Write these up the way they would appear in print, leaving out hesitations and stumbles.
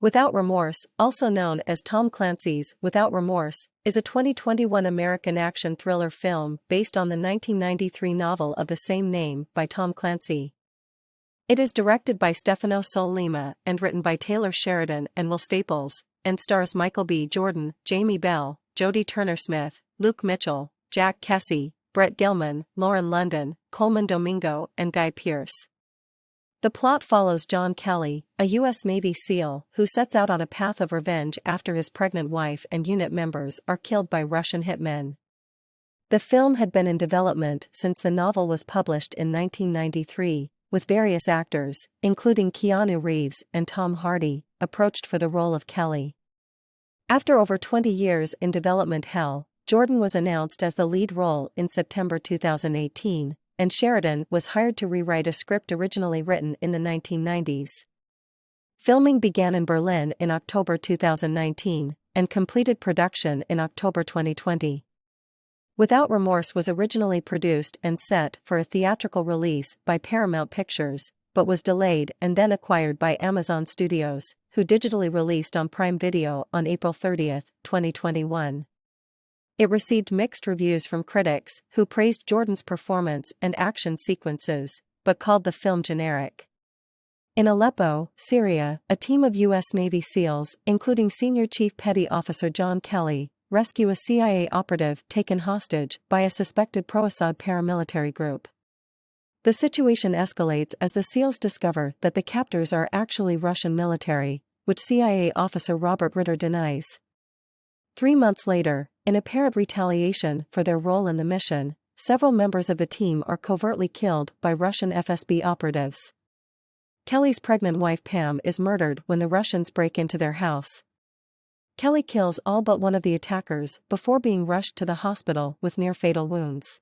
Without Remorse, also known as Tom Clancy's Without Remorse, is a 2021 American action thriller film based on the 1993 novel of the same name by Tom Clancy. It is directed by Stefano Sollima and written by Taylor Sheridan and Will Staples, and stars Michael B. Jordan, Jamie Bell, Jodie Turner-Smith, Luke Mitchell, Jack Kesey, Brett Gilman, Lauren London, Coleman Domingo, and Guy Pearce. The plot follows John Kelly, a U.S. Navy SEAL who sets out on a path of revenge after his pregnant wife and unit members are killed by Russian hitmen. The film had been in development since the novel was published in 1993, with various actors, including Keanu Reeves and Tom Hardy, approached for the role of Kelly. After over 20 years in development hell, Jordan was announced as the lead role in September 2018. And Sheridan was hired to rewrite a script originally written in the 1990s. Filming began in Berlin in October 2019, and completed production in October 2020. Without Remorse was originally produced and set for a theatrical release by Paramount Pictures, but was delayed and then acquired by Amazon Studios, who digitally released on Prime Video on April 30, 2021. It received mixed reviews from critics, who praised Jordan's performance and action sequences, but called the film generic. In Aleppo, Syria, a team of U.S. Navy SEALs, including Senior Chief Petty Officer John Kelly, rescue a CIA operative taken hostage by a suspected pro-Assad paramilitary group. The situation escalates as the SEALs discover that the captors are actually Russian military, which CIA officer Robert Ritter denies. 3 months later, in apparent retaliation for their role in the mission, several members of the team are covertly killed by Russian FSB operatives. Kelly's pregnant wife Pam is murdered when the Russians break into their house. Kelly kills all but one of the attackers before being rushed to the hospital with near-fatal wounds.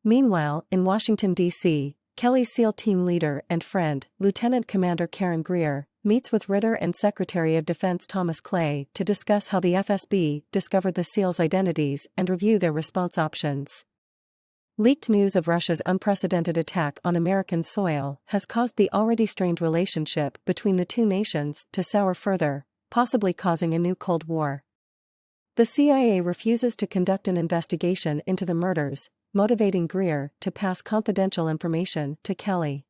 Meanwhile, in Washington, D.C., Kelly's SEAL team leader and friend, Lieutenant Commander Karen Greer, meets with Ritter and Secretary of Defense Thomas Clay to discuss how the FSB discovered the SEALs' identities and review their response options. Leaked news of Russia's unprecedented attack on American soil has caused the already strained relationship between the two nations to sour further, possibly causing a new Cold War. The CIA refuses to conduct an investigation into the murders, motivating Greer to pass confidential information to Kelly.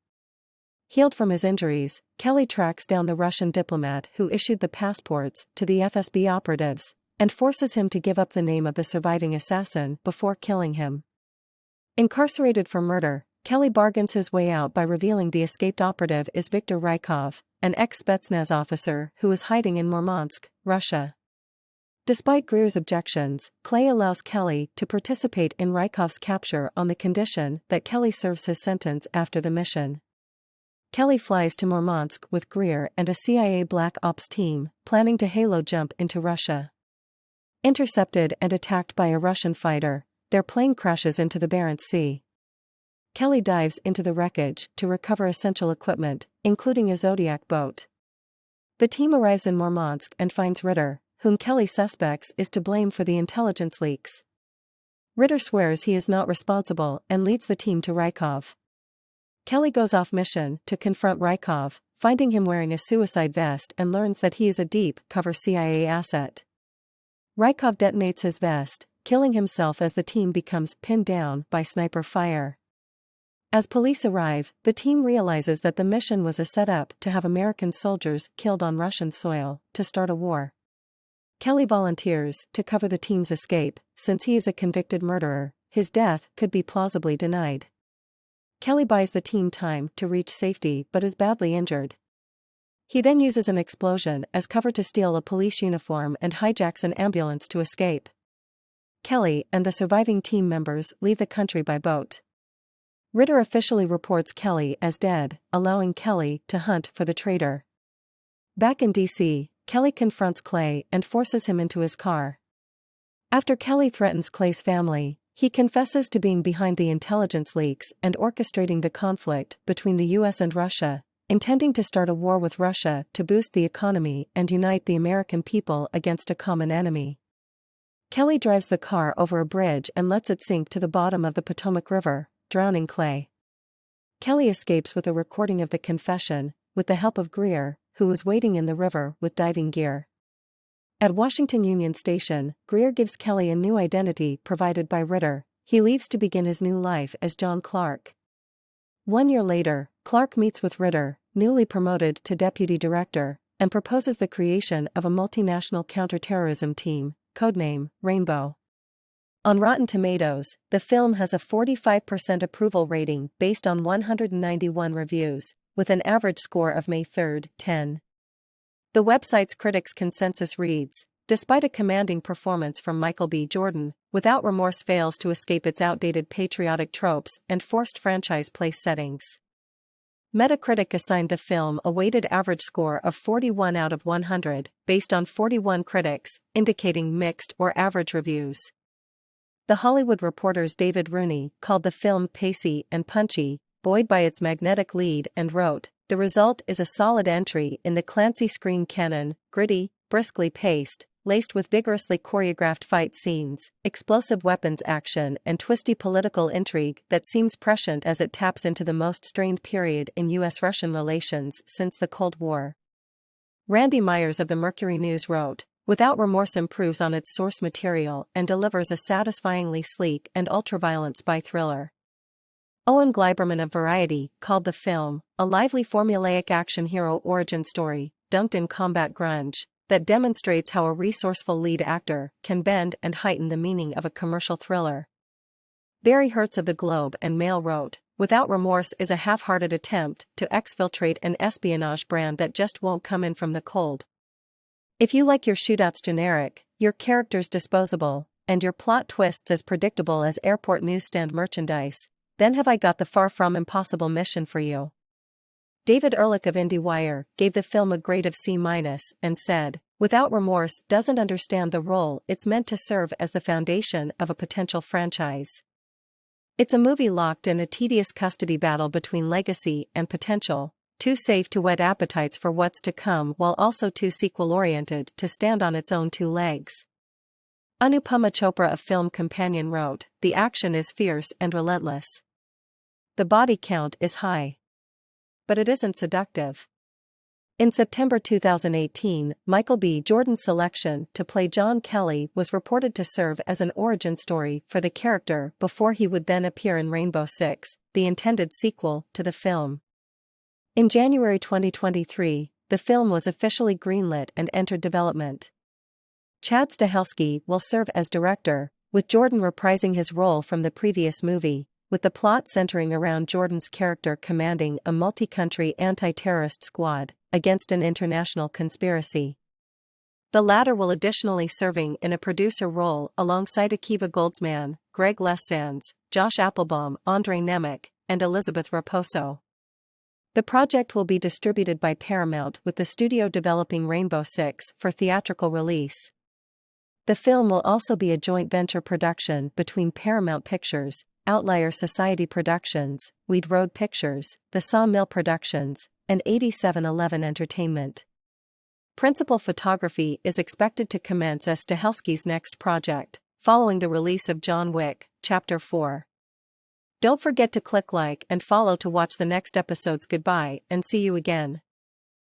Healed from his injuries, Kelly tracks down the Russian diplomat who issued the passports to the FSB operatives, and forces him to give up the name of the surviving assassin before killing him. Incarcerated for murder, Kelly bargains his way out by revealing the escaped operative is Viktor Rykov, an ex-Spetsnaz officer who is hiding in Murmansk, Russia. Despite Greer's objections, Clay allows Kelly to participate in Rykov's capture on the condition that Kelly serves his sentence after the mission. Kelly flies to Murmansk with Greer and a CIA Black Ops team, planning to halo jump into Russia. Intercepted and attacked by a Russian fighter, their plane crashes into the Barents Sea. Kelly dives into the wreckage to recover essential equipment, including a Zodiac boat. The team arrives in Murmansk and finds Ritter, whom Kelly suspects is to blame for the intelligence leaks. Ritter swears he is not responsible and leads the team to Rykov. Kelly goes off mission to confront Rykov, finding him wearing a suicide vest and learns that he is a deep-cover CIA asset. Rykov detonates his vest, killing himself as the team becomes pinned down by sniper fire. As police arrive, the team realizes that the mission was a setup to have American soldiers killed on Russian soil to start a war. Kelly volunteers to cover the team's escape, since he is a convicted murderer, his death could be plausibly denied. Kelly buys the team time to reach safety but is badly injured. He then uses an explosion as cover to steal a police uniform and hijacks an ambulance to escape. Kelly and the surviving team members leave the country by boat. Ritter officially reports Kelly as dead, allowing Kelly to hunt for the traitor. Back in D.C., Kelly confronts Clay and forces him into his car. After Kelly threatens Clay's family, he confesses to being behind the intelligence leaks and orchestrating the conflict between the U.S. and Russia, intending to start a war with Russia to boost the economy and unite the American people against a common enemy. Kelly drives the car over a bridge and lets it sink to the bottom of the Potomac River, drowning Clay. Kelly escapes with a recording of the confession, with the help of Greer, who was waiting in the river with diving gear. At Washington Union Station, Greer gives Kelly a new identity provided by Ritter. He leaves to begin his new life as John Clark. 1 year later, Clark meets with Ritter, newly promoted to deputy director, and proposes the creation of a multinational counterterrorism team, codename Rainbow. On Rotten Tomatoes, the film has a 45% approval rating based on 191 reviews, with an average score of May 3, 10. The website's critics' consensus reads, despite a commanding performance from Michael B. Jordan, Without Remorse fails to escape its outdated patriotic tropes and forced franchise place settings. Metacritic assigned the film a weighted average score of 41 out of 100, based on 41 critics, indicating mixed or average reviews. The Hollywood Reporter's David Rooney called the film pacey and punchy, buoyed by its magnetic lead, and wrote, "The result is a solid entry in the Clancy screen canon, gritty, briskly paced, laced with vigorously choreographed fight scenes, explosive weapons action and twisty political intrigue that seems prescient as it taps into the most strained period in U.S.-Russian relations since the Cold War." Randy Myers of the Mercury News wrote, "Without Remorse improves on its source material and delivers a satisfyingly sleek and ultraviolent spy thriller." Owen Gleiberman of Variety called the film a lively formulaic action hero origin story, dunked in combat grunge, that demonstrates how a resourceful lead actor can bend and heighten the meaning of a commercial thriller. Barry Hertz of the Globe and Mail wrote, "Without Remorse is a half-hearted attempt to exfiltrate an espionage brand that just won't come in from the cold. If you like your shootouts generic, your characters disposable, and your plot twists as predictable as airport newsstand merchandise, then have I got the far from impossible mission for you." David Ehrlich of IndieWire gave the film a grade of C- and said, "Without Remorse doesn't understand the role it's meant to serve as the foundation of a potential franchise. It's a movie locked in a tedious custody battle between legacy and potential, too safe to whet appetites for what's to come while also too sequel-oriented to stand on its own two legs." Anupama Chopra of Film Companion wrote, "The action is fierce and relentless. The body count is high. But it isn't seductive." In September 2018, Michael B. Jordan's selection to play John Kelly was reported to serve as an origin story for the character before he would then appear in Rainbow Six, the intended sequel to the film. In January 2023, the film was officially greenlit and entered development. Chad Stahelski will serve as director, with Jordan reprising his role from the previous movie, with the plot centering around Jordan's character commanding a multi-country anti-terrorist squad against an international conspiracy. The latter will additionally serving in a producer role alongside Akiva Goldsman, Greg Lessands, Josh Applebaum, Andre Nemec, and Elizabeth Raposo. The project will be distributed by Paramount, with the studio developing Rainbow Six for theatrical release. The film will also be a joint venture production between Paramount Pictures, Outlier Society Productions, Weed Road Pictures, The Sawmill Productions, and 8711 Entertainment. Principal photography is expected to commence as Stahelski's next project, following the release of John Wick, Chapter 4. Don't forget to click like and follow to watch the next episodes. Goodbye and see you again.